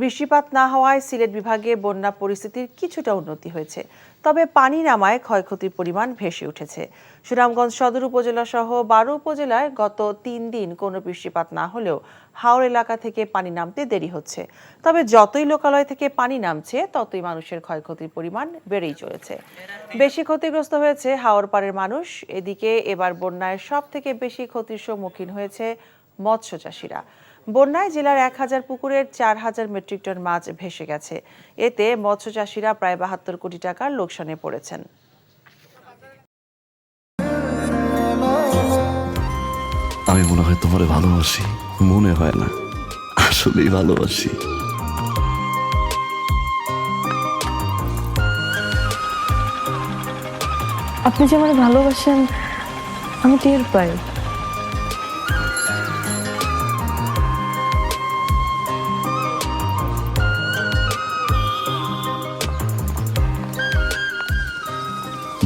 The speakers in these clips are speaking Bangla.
বৃষ্টিপাত না হওয়ায় সিলেট বিভাগে বন্যা পরিস্থিতির কিছুটা উন্নতি হয়েছে, তবে পানি নামায় ক্ষয়ক্ষতির পরিমাণ ভেসে উঠেছে। সুনামগঞ্জ সদর উপজেলা সহ 12 উপজেলায় গত 3 দিন কোনো বৃষ্টিপাত না হলেও হাওর এলাকা থেকে পানি নামতে দেরি হচ্ছে। তবে যতই লোকালয় থেকে পানি নামছে ততই মানুষের ক্ষয়ক্ষতির পরিমাণ বেড়েই চলেছে। বেশি ক্ষতিগ্রস্ত হয়েছে হাওর পাড়ের মানুষ। এদিকে এবার বন্যায় সব থেকে বেশি ক্ষতির সম্মুখীন হয়েছে মৎস্য চাষিরা। বন্যায় জেলার 1000 পুকুরের 4000 মেট্রিক টন মাছ ভেসে গেছে। এতে মৎস্য চাষিরা প্রায় 72 কোটি টাকার লোকসানে পড়েছেন। আমি মনে হয় তোমারে ভালোবাসি, মনে হয় না, আসলেই ভালোবাসি। আপনি যে আমাকে ভালোবাসেন আমি টের পাই।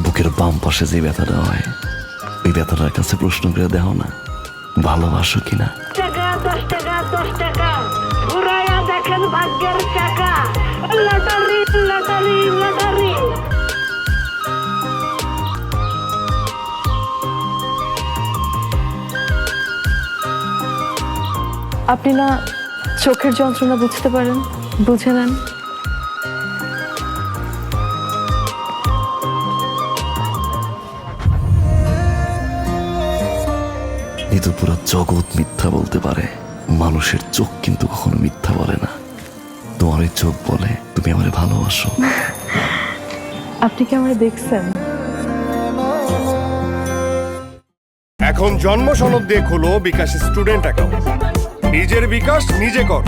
বুকের বাম পাশে যে ব্যথাটা হয়, ওই ব্যথাটার কাছে প্রশ্ন করে দেখো না, ভালোবাসো কিনা। 10 টাকা 10 টাকা ঘুরাইয়া দেখেন ভাগ্যের চাকা। Lottery lottery lottery. আপনি না চোখের যন্ত্রণা বুঝতে পারেন, বুঝে নেন। কিন্তু পুরো জগৎ মিথ্যা বলতে পারে, মানুষের চোখ কিন্তু কখনো মিথ্যা বলে না। তোমার ওই চোখ বলে তুমি আমারে ভালোবাসো। আপনি কি আমারে দেখছেন? এখন জন্ম সনদ দিয়ে খোলো বিকাশ স্টুডেন্ট অ্যাকাউন্ট। নিজের বিকাশ নিজে কর।